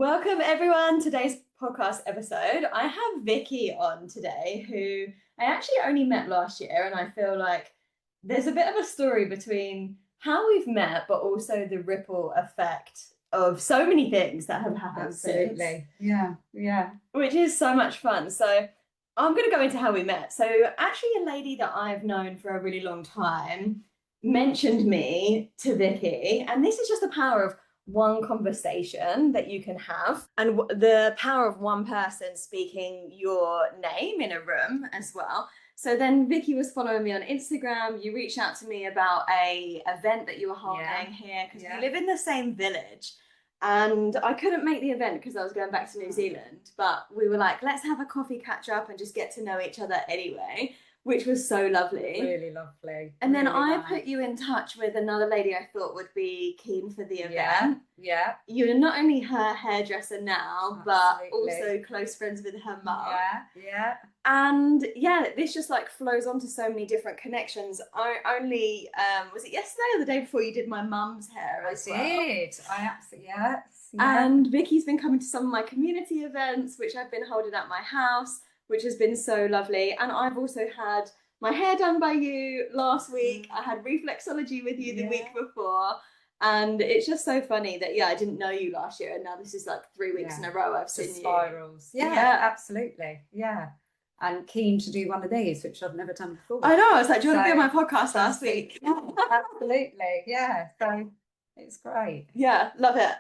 Welcome everyone. Today's podcast episode. I have Vicki on today, who I actually only met last year, and I feel like there's a bit of a story between how we've met, but also the ripple effect of so many things that have happened since, Absolutely. Yeah. which is so much fun. So I'm going to go into how we met. So actually, a lady that I've known for a really long time mentioned me to Vicki, and this is just the power of one conversation that you can have, and the power of one person speaking your name in a room as well. So then Vicki was following me on Instagram. You reached out to me about a event that you were holding here because we live in the same village. And I couldn't make the event because I was going back to New Zealand, but we were like, let's have a coffee catch up and just get to know each other anyway, which was so lovely. Really lovely. And then really I nice. put you in touch with another lady I thought would be keen for the Yeah, event. yeah, You're not only her hairdresser now, but Absolutely. also close friends with her mum. yeah. And yeah, this just like flows onto so many different connections. I only was it yesterday or the day before you did my mum's hair I as well? did. I absolutely, yes. And Vicki's been coming to some of my community events, which I've been holding at my house, which has been so lovely. And I've also had my hair done by you last week. I had reflexology with you the week before. And it's just so funny that, I didn't know you last year. And now this is like 3 weeks in a row I've seen you. spirals. Yeah, Yeah. absolutely. Yeah. And keen to do one of these, which I've never done before. I know. I was like, do you want to be on my podcast last week? Yeah, absolutely. Yeah. So it's great. Yeah, love it.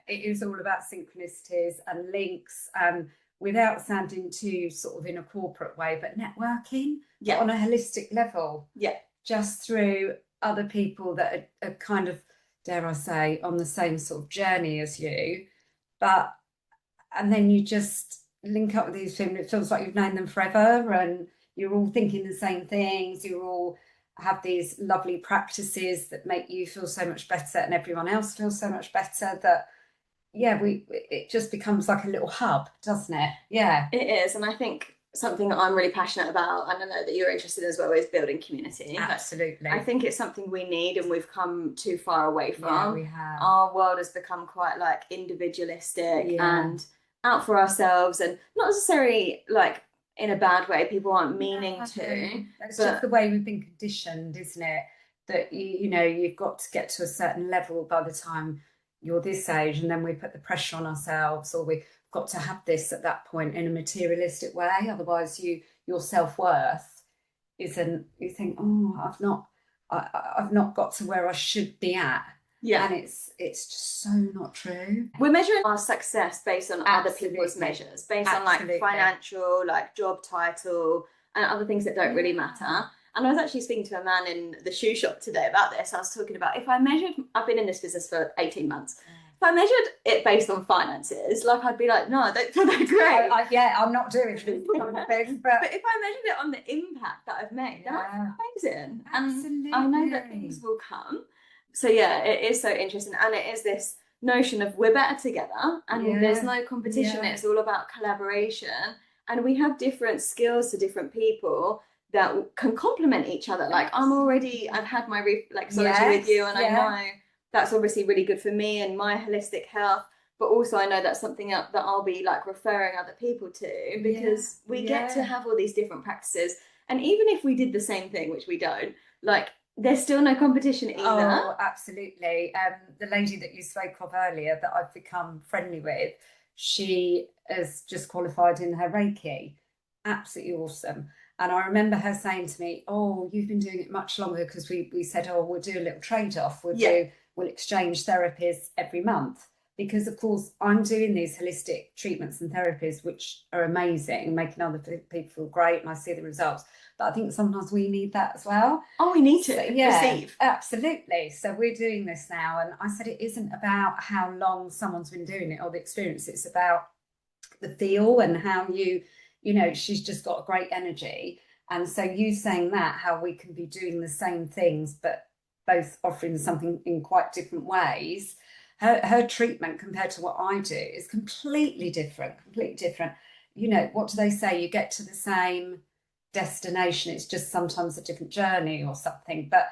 It is all about synchronicities and links, and without sounding too sort of in a corporate way, but networking on a holistic level. Yeah. Just through other people that are kind of, dare I say, on the same sort of journey as you. And then you just link up with these people. It feels like you've known them forever and you're all thinking the same things. You all have these lovely practices that make you feel so much better and everyone else feels so much better that it just becomes like a little hub, doesn't it? Yeah, it is. And I think something that I'm really passionate about, and I know that you're interested as well, is building community. Absolutely. I think it's something we need and we've come too far away from. Yeah, we have. Our world has become quite like individualistic and out for ourselves, and not necessarily like in a bad way. People aren't meaning to. It's just the way we've been conditioned, isn't it? That you've got to get to a certain level by the time you're this age, and then we put the pressure on ourselves, or we've got to have this at that point in a materialistic way. Otherwise, your self-worth isn't. You think, oh, I've not got to where I should be at. Yeah. And it's just so not true. We're measuring our success based on other people's measures, based on like financial, like job title, and other things that don't really matter. And I was actually speaking to a man in the shoe shop today about this. I was talking about, if I measured, I've been in this business for 18 months. If I measured it based on finances, like I'd be like, no, I don't feel that great. I'm not doing this kind of thing. But if I measured it on the impact that I've made, then I feel amazing. Absolutely. And I know that things will come. So yeah, it is so interesting. And it is this notion of we're better together and there's no competition. It's all about collaboration. And we have different skills to different people that can complement each other. Like I've had my reflexology with you, and I know that's obviously really good for me and my holistic health. But also I know that's something that I'll be like referring other people to, because we get to have all these different practices. And even if we did the same thing, which we don't, like there's still no competition either. Oh, absolutely. The lady that you spoke of earlier that I've become friendly with, she has just qualified in her reiki. Absolutely awesome. And I remember her saying to me, oh, you've been doing it much longer, because we said, oh, we'll do a little trade-off. We'll exchange therapies every month. Because, of course, I'm doing these holistic treatments and therapies, which are amazing, making other people feel great, and I see the results. But I think sometimes we need that as well. Oh, we need to receive. Absolutely. So we're doing this now. And I said, it isn't about how long someone's been doing it or the experience. It's about the feel and how she's just got a great energy. And so you saying that, how we can be doing the same things, but both offering something in quite different ways. Her treatment compared to what I do is completely different. What do they say? You get to the same destination. It's just sometimes a different journey or something. But,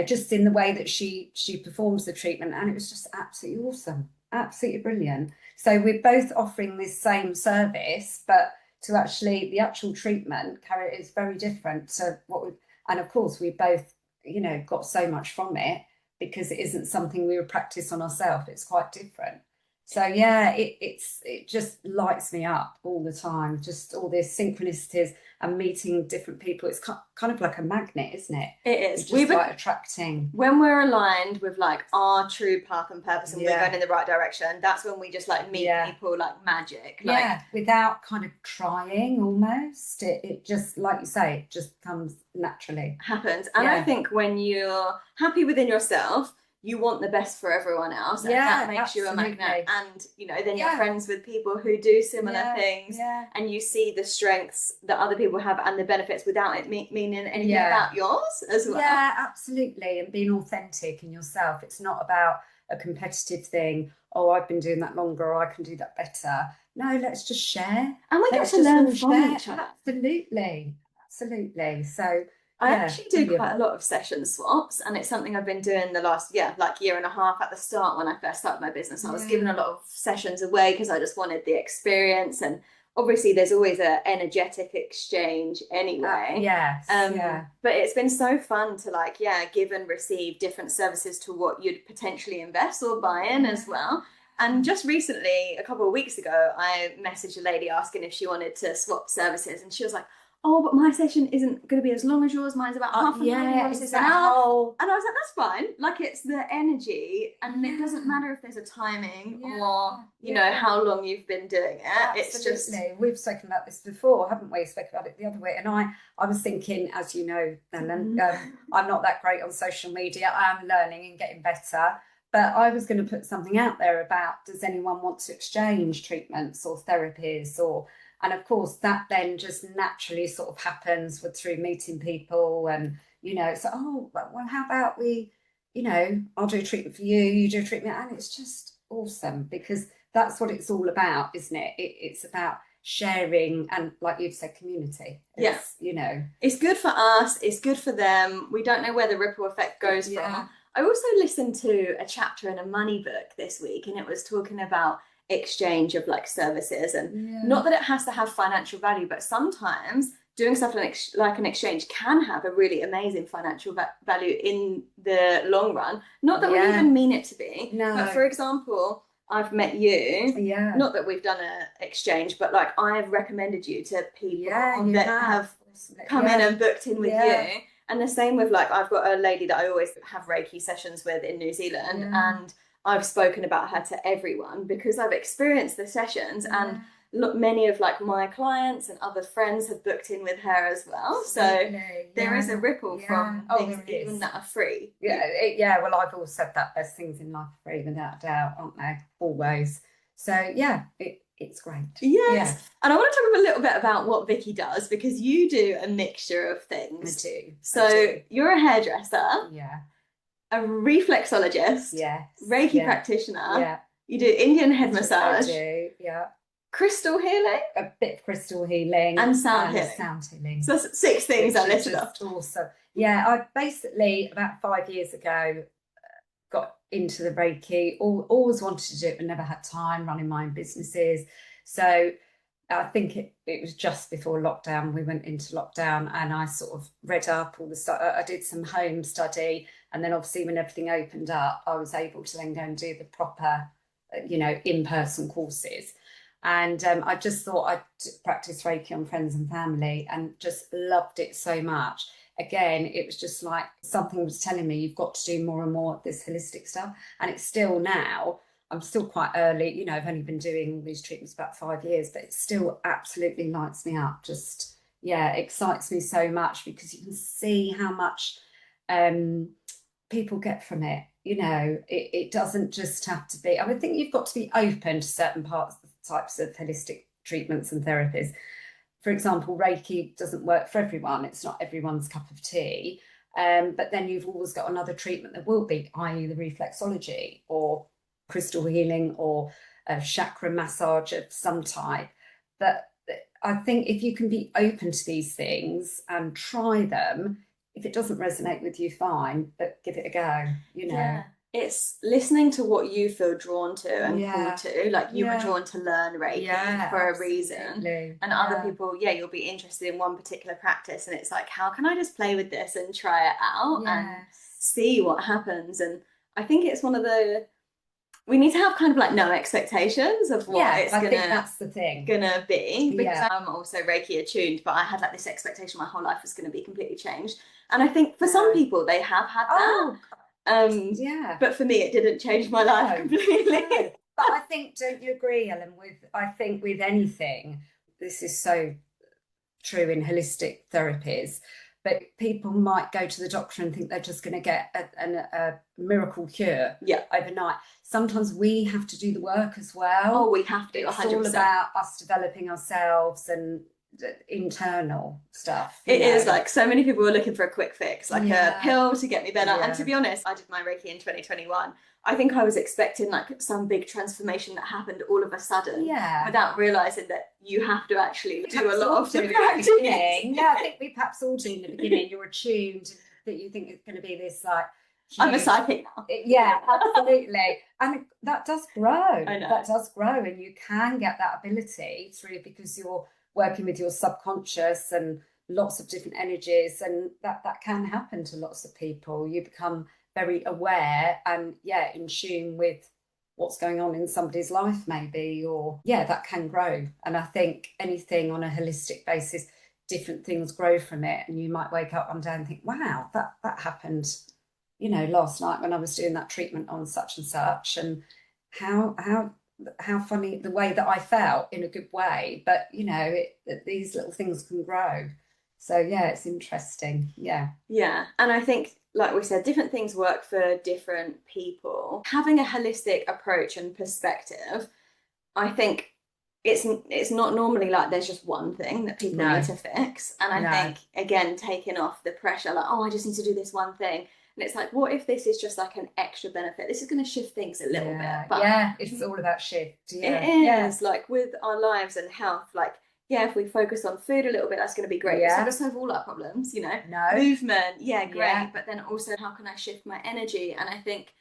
just in the way that she performs the treatment. And it was just absolutely awesome. Absolutely brilliant. So we're both offering this same service, but to actually the actual treatment carry is very different to what we, and of course we both, you know, got so much from it because it isn't something we would practice on ourselves. It's quite different. So yeah, it just lights me up all the time. Just all these synchronicities and meeting different people. It's kind of like a magnet, isn't it? It is. It's just like attracting. When we're aligned with like our true path and purpose and we're Yeah. going in the right direction, that's when we just like meet Yeah. people like magic. Yeah, without kind of trying almost. It just, like you say, it just comes naturally. Happens. And I Yeah. think when you're happy within yourself, you want the best for everyone else. And Yeah, that makes you a magnet. absolutely. And, you know, then you're Yeah. friends with people who do similar Yeah, things. yeah. And you see the strengths that other people have and the benefits without it meaning anything Yeah. about yours as well. Yeah, absolutely. And being authentic in yourself. It's not about a competitive thing. Oh, I've been doing that longer, or I can do that better. No, let's just share. And we get Let's to just learn all from share. each other. Absolutely. Absolutely. So I yeah, actually do brilliant. quite a lot of session swaps, and it's something I've been doing the last, like year and a half. At the start, when I first started my business, I was Yeah. giving a lot of sessions away because I just wanted the experience. And obviously, there's always an energetic exchange anyway. Yes. Yeah. But it's been so fun to like, give and receive different services to what you'd potentially invest or buy in as well. And just recently, a couple of weeks ago, I messaged a lady asking if she wanted to swap services, and she was like, "Oh, but my session isn't going to be as long as yours. Mine's about half an hour. Yours is an hour." And I was like, "That's fine. Like, it's the energy, and it doesn't matter if there's a timing or you know how long you've been doing it. Absolutely. It's just We've spoken about this before, haven't we? Spoken about it the other way. And I was thinking, as you know, Ellen, I'm not that great on social media. I am learning and getting better. But I was going to put something out there about, does anyone want to exchange treatments or therapies or, and of course that then just naturally sort of happens through meeting people and, you know, so, oh, well, how about we, you know, I'll do a treatment for you, you do a treatment. And it's just awesome because that's what it's all about, isn't it? It's about sharing and, like you've said, community. You know, it's good for us, it's good for them. We don't know where the ripple effect goes from. I also listened to a chapter in a money book this week, and it was talking about exchange of like services, and not that it has to have financial value, but sometimes doing stuff like an exchange can have a really amazing financial value in the long run. Not that we even mean it to be. No. But for example, I've met you. Not that we've done an exchange, but like I've recommended you to people that have come in and booked in with you. And the same with like, I've got a lady that I always have Reiki sessions with in New Zealand, and I've spoken about her to everyone because I've experienced the sessions, and many of like my clients and other friends have booked in with her as well. So there is a ripple from things even that are free. Well, I've always said that best things in life are free without a doubt, aren't they? Always. So yeah, it's great. Yes. And I want to talk a little bit about what Vicki does, because you do a mixture of things. I do. So you're a hairdresser. Yeah. A reflexologist. Yes. Reiki practitioner. Yeah. You do Indian head massage. I do. Yeah. Crystal healing. A bit of crystal healing. And sound healing. Sound healing. So that's 6 things I listed off. Awesome. Yeah, I basically about 5 years ago got into the Reiki. Always wanted to do it, but never had time running my own businesses. So I think it was just before lockdown. We went into lockdown, and I sort of read up all the stuff. I did some home study, and then obviously when everything opened up, I was able to then go and do the proper, you know, in-person courses. And I just thought I'd practice Reiki on friends and family, and just loved it so much. Again, it was just like something was telling me, you've got to do more and more of this holistic stuff. And it's still now, I'm still quite early, you know, I've only been doing these treatments about 5 years, but it still absolutely lights me up. Just, excites me so much because you can see how much people get from it. You know, it doesn't just have to be, I would think you've got to be open to certain types of holistic treatments and therapies. For example, Reiki doesn't work for everyone. It's not everyone's cup of tea. But then you've always got another treatment that will be, i.e. the reflexology or crystal healing or a chakra massage of some type. But I think if you can be open to these things and try them, if it doesn't resonate with you, fine, but give it a go, you know. Yeah. it's listening to what you feel drawn to and Yeah. called to. Like you were Yeah. drawn to learn Reiki Yeah, for a reason. absolutely. And other Yeah. people, yeah, you'll be interested in one particular practice and it's like, how can I just play with this and try it out and Yes. see what happens? And I think it's one of the, we need to have kind of like no expectations of what Yeah, it's I think that's the thing. gonna be, because Yeah. I'm also Reiki attuned, but I had like this expectation my whole life was gonna be completely changed. And I think for some No. people they have had that. Oh, yeah. But for me it didn't change my life No, completely. no. But I think, don't you agree, Ellen, I think with anything, this is so true in holistic therapies, but people might go to the doctor and think they're just going to get a miracle cure Yeah. overnight. Sometimes we have to do the work as well. Oh, we have to, It's 100%. all about us developing ourselves and internal stuff. It is like so many people were looking for a quick fix, like Yeah. a pill to get me better. Yeah. And to be honest, I did my Reiki in 2021. I think I was expecting like some big transformation that happened all of a sudden, Yeah. without realizing that you have to actually do a lot of the practice. Yeah, I think we perhaps all do in the beginning. You're attuned that you think it's going to be this like I'm a psychic now. Yeah, absolutely. And that does grow. I know. That does grow, and you can get that ability through because you're working with your subconscious and lots of different energies, and that can happen to lots of people. You become very aware and in tune with what's going on in somebody's life, maybe, or that can grow. And I think anything on a holistic basis, different things grow from it, and you might wake up one day and think, wow, that happened, last night when I was doing that treatment on such and such, and how funny the way that I felt in a good way. But these little things can grow. So it's interesting. Yeah. And I think, like we said, different things work for different people. Having a holistic approach and perspective, I think it's not normally like there's just one thing that people need to fix. And I think, again, taking off the pressure, like, oh, I just need to do this one thing. And it's like, what if this is just like an extra benefit? This is going to shift things a little bit. But it's all about shift. It is, like with our lives and health, like, if we focus on food a little bit, that's going to be great. It's not going to solve all our problems, No. Movement, great. But then also, how can I shift my energy? And I think,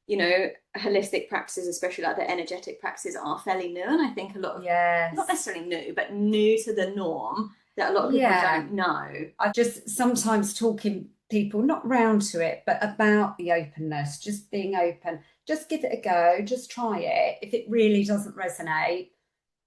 holistic practices, especially like the energetic practices, are fairly new. And I think a lot of, not necessarily new, but new to the norm that a lot of people don't know. I just sometimes talking people not round to it, but about the openness, just being open, just give it a go, just try it. If it really doesn't resonate,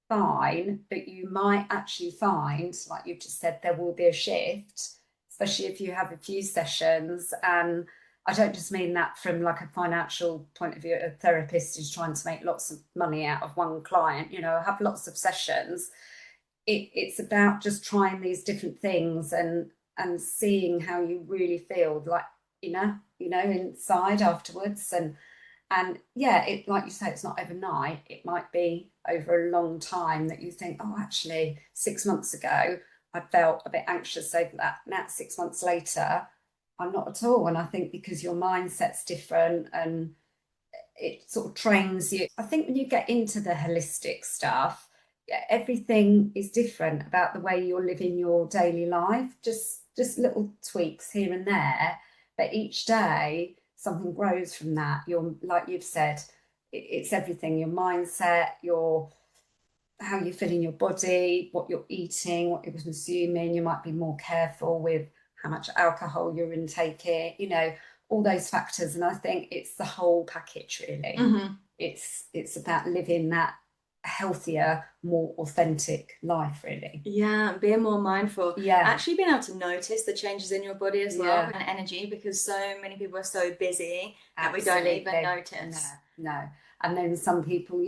fine, but you might actually find, like you've just said, there will be a shift, especially if you have a few sessions. And I don't just mean that from like a financial point of view. A therapist is trying to make lots of money out of one client, have lots of sessions. It's about just trying these different things and seeing how you really feel, like inside afterwards. And it, like you say, it's not overnight. It might be over a long time that you think, oh, actually 6 months ago I felt a bit anxious over that. Now 6 months later, I'm not at all. And I think because your mindset's different and it sort of trains you. I think when you get into the holistic stuff, everything is different about the way you're living your daily life. Just little tweaks here and there, but each day something grows from that. You're, like you've said, it's everything: your mindset, how you feel in your body, what you're eating, what you're consuming. You might be more careful with how much alcohol you're intaking, all those factors. And I think it's the whole package, really. Mm-hmm. It's about living that healthier, more authentic life, really. Being more mindful. Actually being able to notice the changes in your body as well, and energy, because so many people are so busy that we don't even notice. No. And then some people,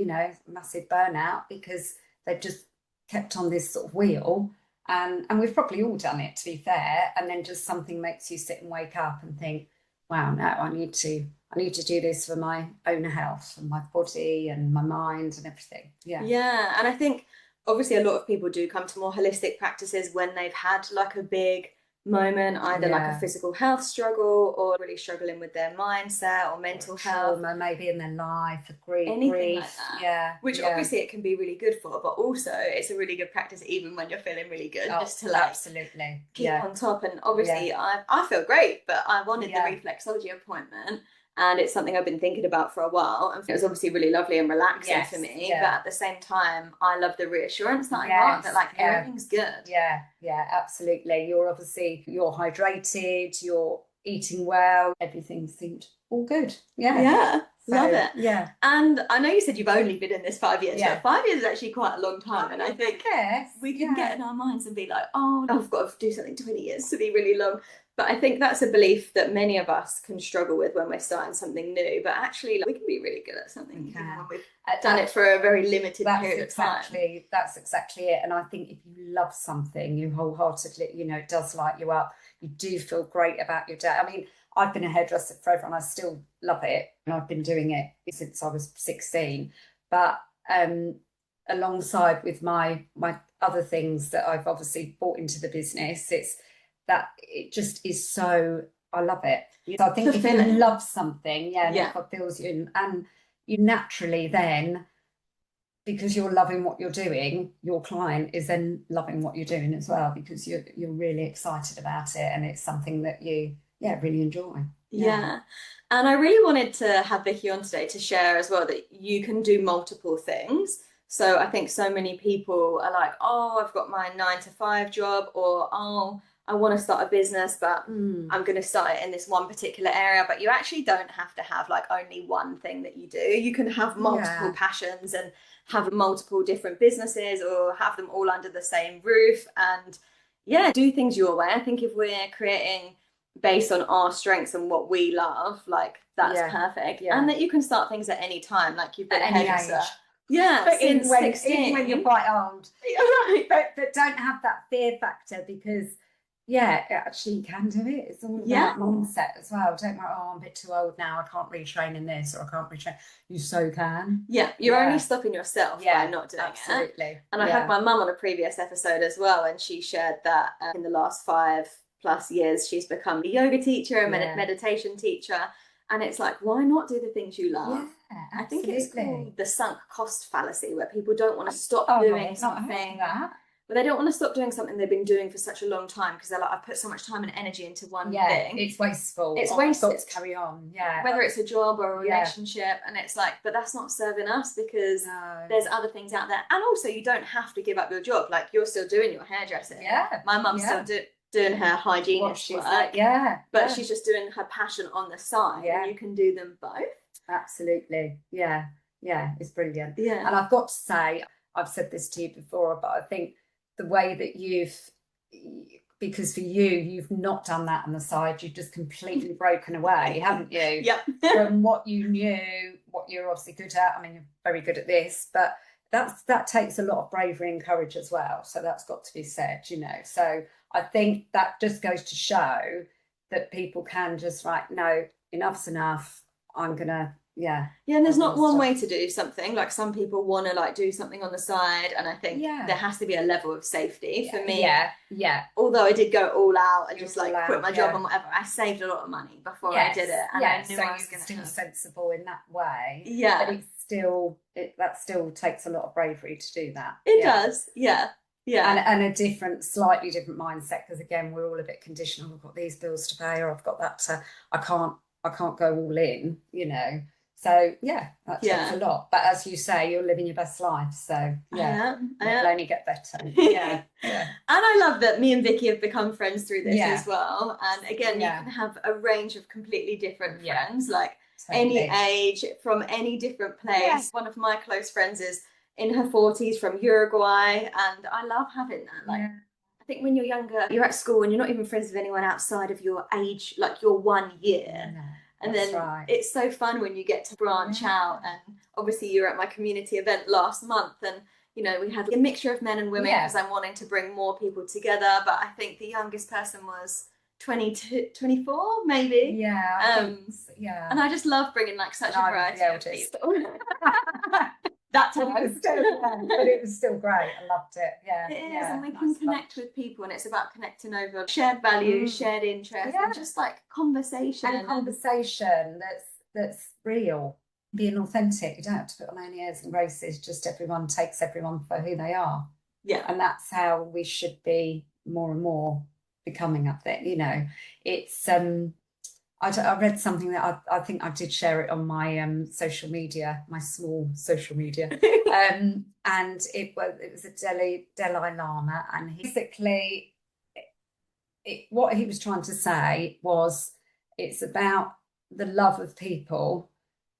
massive burnout because they've just kept on this sort of wheel, and we've probably all done it, to be fair. And then just something makes you sit and wake up and think, wow, no, I need to do this for my own health and my body and my mind and everything. And I think obviously a lot of people do come to more holistic practices when they've had like a big moment, either like a physical health struggle or really struggling with their mindset or mental health, maybe in their life, grief, anything like that. Which obviously it can be really good for, but also it's a really good practice even when you're feeling really good, just to like absolutely keep on top. And obviously I feel great, but I wanted the reflexology appointment, and it's something I've been thinking about for a while. And it was obviously really lovely and relaxing for me, but at the same time, I love the reassurance that I got that like everything's good. Yeah, absolutely. You're hydrated, you're eating well, everything seemed all good. Yeah. So, love it. Yeah. And I know you said you've only been in this 5 years, but 5 years is actually quite a long time. And I think we can get in our minds and be like, oh, I've got to do something 20 years to be really long. But I think that's a belief that many of us can struggle with when we're starting something new. But actually, like, we can be really good at something even when we've done it for a very limited period of time. That's exactly it. And I think if you love something, you wholeheartedly, it does light you up. You do feel great about your day. I mean, I've been a hairdresser forever and I still love it. And I've been doing it since I was 16. But alongside with my other things that I've obviously brought into the business, it's that it just is so, I love it. So I think if you love something, it fulfills you, and you naturally then, because you're loving what you're doing, your client is then loving what you're doing as well, because you're really excited about it and it's something that you really enjoy. Yeah. And I really wanted to have Vicki on today to share as well that you can do multiple things. So I think so many people are like, oh, I've got my 9 to 5 job, or oh, I want to start a business, but I'm going to start it in this one particular area. But you actually don't have to have like only one thing that you do. You can have multiple passions and have multiple different businesses, or have them all under the same roof, and do things your way. I think if we're creating based on our strengths and what we love, like that's perfect. And that you can start things at any time, like you've been a hairdresser. But since 16. Even when you're quite old. Right. But don't have that fear factor, because actually you can do it. It's all about mindset as well. Don't worry, oh, I'm a bit too old now, I can't retrain in this, or I can't retrain. You so can. You're only stopping yourself by not doing it. And I had my mum on a previous episode as well, and she shared that in the last 5+ years she's become a yoga teacher, a meditation teacher, and it's like, why not do the things you love? I think it's called the sunk cost fallacy, where people don't want to stop doing something. But they don't want to stop doing something they've been doing for such a long time, because they're like, I've put so much time and energy into one thing. It's wasteful. It's wasted. Got to carry on. Whether it's a job or a relationship, and it's like, but that's not serving us, because there's other things out there. And also, you don't have to give up your job. Like, you're still doing your hairdressing. My mum's still doing her hygienist work. But she's just doing her passion on the side, and you can do them both. Absolutely. It's brilliant. And I've got to say, I've said this to you before, but I think the way that because for you've not done that on the side, you've just completely broken away, haven't you? From what you knew, what you're obviously good at. I mean, you're very good at this, but that takes a lot of bravery and courage as well. So that's got to be said, So I think that just goes to show that people can just no, enough's enough. I'm gonna and there's not one way to do something. Like, some people want to like do something on the side, and I think there has to be a level of safety for me. Although I did go all out and just like quit my job and whatever, I saved a lot of money before I did it, and I knew I was going to still sensible in that way. But that still takes a lot of bravery to do that. It does. And a slightly different mindset, because again, we're all a bit conditional. I've got these bills to pay, or I've got that I can't go all in, So that takes a lot. But as you say, you're living your best life. So it'll only get better. And I love that me and Vicki have become friends through this as well. And again, you can have a range of completely different friends, like any age, from any different place. One of my close friends is in her 40s from Uruguay, and I love having that. Like, I think when you're younger, you're at school and you're not even friends with anyone outside of your age, like your 1 year. And then it's so fun when you get to branch out. And obviously you were at my community event last month, and we had a mixture of men and women, because I'm wanting to bring more people together. But I think the youngest person was 22, 24 maybe. And I just love bringing like such a variety of people. That time but it was still great. I loved it. It is, and we can connect with people, and it's about connecting over shared values, shared interests, and just like conversation. And conversation that's real, being authentic. You don't have to put on any airs and graces. Just everyone takes everyone for who they are. And that's how we should be more and more becoming up there. It's I read something that I think I did share it on my social media, my small social media, and it was a Dalai Lama, and he basically what he was trying to say was it's about the love of people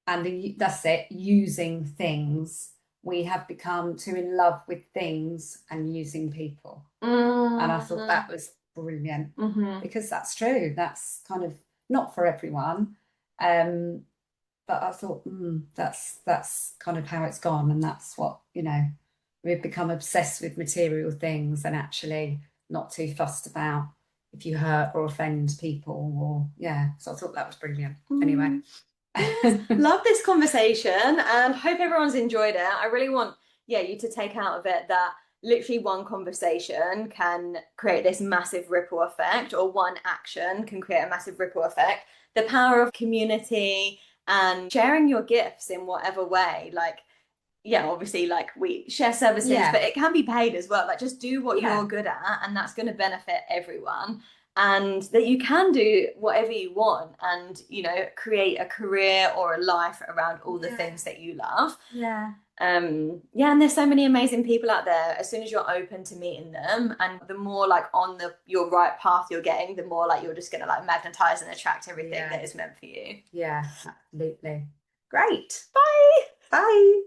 and that's it, using things. We have become too in love with things and using people. And I thought that was brilliant because that's true. That's kind of not for everyone. But I thought that's kind of how it's gone. And that's what, we've become obsessed with material things and actually not too fussed about if you hurt or offend people or so I thought that was brilliant. Anyway. Love this conversation and hope everyone's enjoyed it. I really want you to take out of it that literally one conversation can create this massive ripple effect, or one action can create a massive ripple effect. The power of community and sharing your gifts in whatever way, like obviously, like we share services, but it can be paid as well. Like just do what you're good at, and that's going to benefit everyone. And that you can do whatever you want and, create a career or a life around all the things that you love. And there's so many amazing people out there. As soon as you're open to meeting them, and the more like on your right path you're getting, the more like you're just going to like magnetize and attract everything that is meant for you. Yeah, absolutely. Great. Bye. Bye.